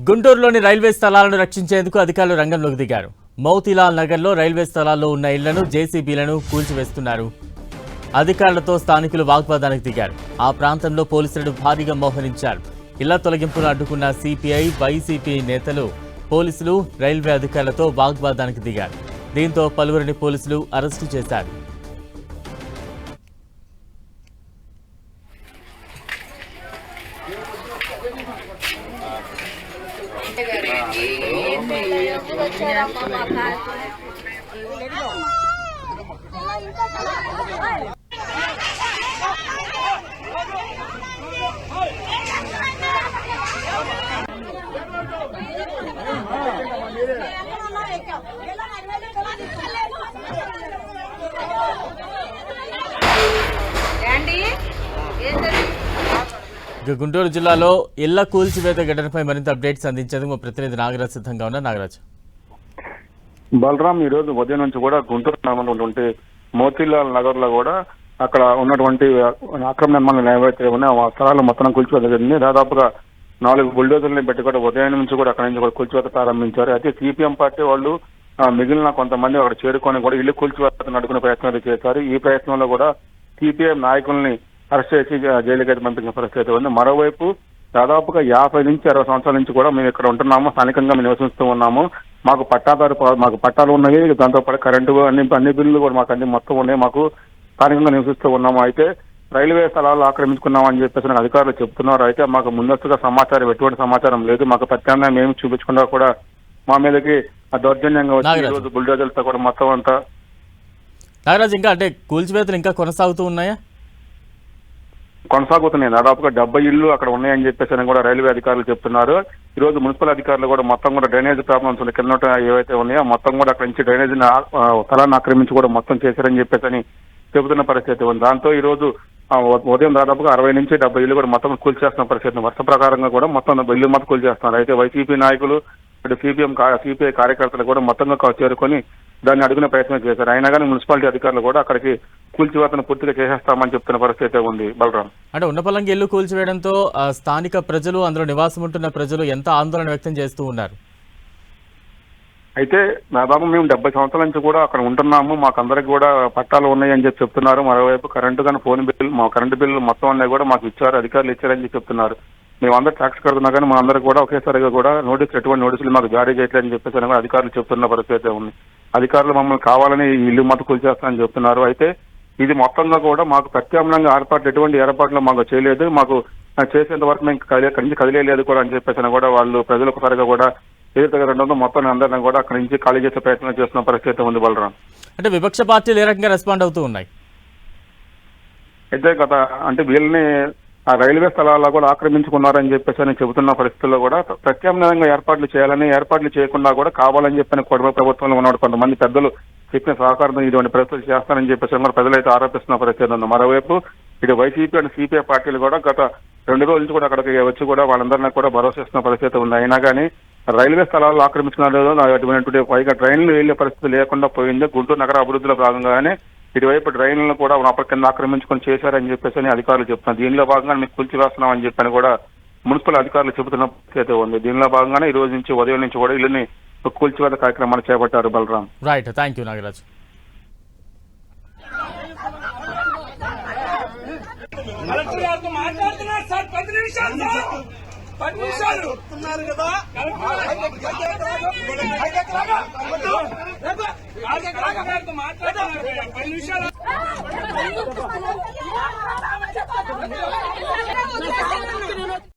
గుంటూరులోని రైల్వే స్థలాలను రక్షించేందుకు అధికారులు రంగంలోకి దిగారు. మోతీలాల్ నగర్లో రైల్వే స్థలాల్లో ఉన్న ఇళ్లను జేసీబీలను కూల్చివేస్తున్నారు. అధికారులతో స్థానికులు వాగ్వాదానికి దిగారు. ఆ ప్రాంతంలో పోలీసులను భారీగా మోహరించారు. ఇళ్ల తొలగింపును అడ్డుకున్న సిపిఐ, వైసీపీ నేతలు పోలీసులు రైల్వే అధికారులతో వాగ్వాదానికి దిగారు. దీంతో పలువురిని పోలీసులు అరెస్టు చేశారు. గుంటూరు జిల్లాలో ఇళ్ల కూల్చివేత ఘటనపై మరింత అప్డేట్స్ అందించేందుకు మా ప్రతినిధి నాగరాజ్ సిద్ధంగా ఉన్నారు. నాగరాజ్, బలరాం ఈ రోజు ఉదయం నుంచి కూడా గుంటూరు ఉన్నటువంటి మోతీలాల్ నగర్ లో కూడా అక్కడ ఉన్నటువంటి అక్రమ నిర్మాణాలు ఏవైతే ఉన్నాయో ఆ స్థలాలు మొత్తం కూల్చివేత జరిగింది. దాదాపుగా 4 బుల్డోజర్లని పెట్టి కూడా ఉదయం నుంచి కూడా అక్కడ నుంచి కూడా కూల్చివేత ప్రారంభించారు. అయితే సిపిఎం పార్టీ వాళ్ళు మిగిలిన కొంతమంది అక్కడ చేరుకొని కూడా ఇల్లు కూల్చివేతను అడ్డుకునే ప్రయత్నం చేశారు. ఈ ప్రయత్నంలో కూడా సిపిఎం నాయకుల్ని అరెస్ట్ చేసి జైలుకి అయితే పంపించిన పరిస్థితి ఉంది. మరోవైపు దాదాపుగా 50 నుంచి 60 సంవత్సరాల నుంచి కూడా మేము ఇక్కడ ఉంటున్నాము, స్థానికంగా మేము నివసిస్తూ ఉన్నాము, మాకు పట్టాలు ఉన్నాయి, దాంతో పాటు కరెంటు అన్ని బిల్లులు కూడా మాకు అన్ని మొత్తం ఉన్నాయి, మాకు స్థానికంగా నివసిస్తూ ఉన్నాము. అయితే రైల్వే స్థలాలు ఆక్రమించుకున్నామని చెప్పేసి అధికారులు చెప్తున్నారు. అయితే మాకు ముందస్తుగా సమాచారం, ఎటువంటి సమాచారం లేదు, మాకు ప్రత్యామ్నాయం ఏమి చూపించకుండా కూడా మా మీదకి దౌర్జన్యంగా వచ్చి ఈ రోజు బుల్డోజర్లతో కూడా మొత్తం అంతా. నాగరాజ్, ఇంకా అంటే కూల్చివేతలు ఇంకా కొనసాగుతూ ఉన్నాయా? కొనసాగుతున్నాయి. దాదాపుగా 70 ఇళ్లు అక్కడ ఉన్నాయని చెప్పేసి కూడా రైల్వే అధికారులు చెప్తున్నారు. ఈ రోజు మున్సిపల్ అధికారులు కూడా మొత్తం కూడా డ్రైనేజ్ ప్రాబ్లమ్స్ ఉన్నాయి, కింద ఏవైతే ఉన్నాయో మొత్తం కూడా అక్కడ నుంచి డ్రైనేజ్ స్థలాన్ని ఆక్రమించి కూడా మొత్తం చేశారని చెప్పేసి చెబుతున్న పరిస్థితి ఉంది. దాంతో ఈ రోజు ఉదయం దాదాపుగా 60 నుంచి 70 ఇళ్లు కూడా మొత్తం కూల్చేస్తున్న పరిస్థితి. వర్ష ప్రకారంగా కూడా మొత్తం ఇల్లు మొత్తం కూల్చేస్తున్నారు. అయితే వైసీపీ నాయకులు, ఇటు సిపిఐ కార్యకర్తలు కూడా మొత్తంగా చేరుకొని దాన్ని అడుగునే ప్రయత్నం చేశారు. అయినా కానీ మున్సిపాలిటీ అధికారులు కూడా అక్కడికి కూల్చివేతను పూర్తిగా చేసేస్తామని చెప్తున్న పరిస్థితి ఉంది. బలరాం, అంటే ఉన్నపలంగా ఇల్లు కూల్చివేయడంతో స్థానిక ప్రజలు, అందులో నివాసం ఉంటున్న ప్రజలు ఎంత ఆందోళన వ్యక్తం చేస్తూ ఉన్నారు? అయితే దాదాపు మేము 70 సంవత్సరాల నుంచి కూడా అక్కడ ఉంటున్నాము, మాకందరికి కూడా పట్టాలు ఉన్నాయని చెప్పి చెప్తున్నారు. మరోవైపు కరెంటు కానీ ఫోన్ బిల్లు, మా కరెంటు బిల్లు మొత్తం అన్నీ కూడా మాకు ఇచ్చారు, అధికారులు ఇచ్చారని చెప్పి చెప్తున్నారు. మేమందరూ ట్యాక్స్ కడుతున్నా కానీ మా అందరికి కూడా ఒకేసారిగా కూడా ఎటువంటి నోటీసులు మాకు జారీ చేయట్లేదని చెప్పేసి అధికారులు చెప్తున్న పరిస్థితి ఉంది. అధికారులు మమ్మల్ని కావాలని ఇల్లు మొత్తం కూల్చేస్తానని చెప్తున్నారు. అయితే ఇది మొత్తంగా కూడా మాకు ప్రత్యామ్నాయంగా ఎటువంటి ఏర్పాట్లు మాకు చేయలేదు, మాకు చేసేంత వరకు మేము కదిలేదు కూడా అని చెప్పేసి కూడా వాళ్ళు ప్రజలు ఒకసారిగా కూడా ఏదైతే రెండో మొత్తం అందరినీ కూడా అక్కడి నుంచి ఖాళీ చేసే ప్రయత్నం చేస్తున్న పరిస్థితి ఉంది. బలరాం, అంటే విపక్ష పార్టీలు ఏ రకంగా రెస్పాండ్ అవుతూ ఉన్నాయి? అయితే అంటే వీళ్ళని ఆ రైల్వే స్థలాల్లో కూడా ఆక్రమించుకున్నారని చెప్పేసి చెబుతున్న పరిస్థితుల్లో కూడా ప్రత్యామ్నాయంగా ఏర్పాట్లు చేయాలని, ఏర్పాట్లు చేయకుండా కూడా కావాలని చెప్పని కుటుంబ ప్రభుత్వంలో ఉన్న కొంతమంది పెద్దలు చెప్పిన సహకారంతో ఇటువంటి పరిస్థితులు చేస్తారని చెప్పేసి కూడా ప్రజలైతే ఆరోపిస్తున్న పరిస్థితి ఉంది. మరోవైపు ఇటు వైసీపీ అండ్ సిపిఐ పార్టీలు కూడా గత 2 రోజుల నుంచి కూడా అక్కడికి వచ్చి కూడా వాళ్ళందరినీ కూడా భరోసా ఇస్తున్న పరిస్థితి ఉంది. అయినా కానీ రైల్వే స్థలాల్లో ఆక్రమించుకున్నారు, అటువంటి పైగా ట్రైన్లు వెళ్లే పరిస్థితి లేకుండా పోయింది. గుంటూరు నగర అభివృద్ధిలో భాగంగానే ఇటువైపు డ్రైన్లను కూడా కింద ఆక్రమించుకొని చేశారని చెప్పేసి అధికారులు చెప్తున్నారు. దీనిలో భాగంగా మీకు కూల్చివేస్తున్నామని చెప్పని కూడా మున్సిపల్ అధికారులు చెబుతున్న పరిస్థితి ఉంది. దీనిలో భాగంగానే ఈ రోజు నుంచి ఉదయం నుంచి కూడా ఇల్లుని కూల్చివేత కార్యక్రమాలు చేపట్టారు. Balram, right, thank you Nagaraj. మాట్లాడుతున్నారు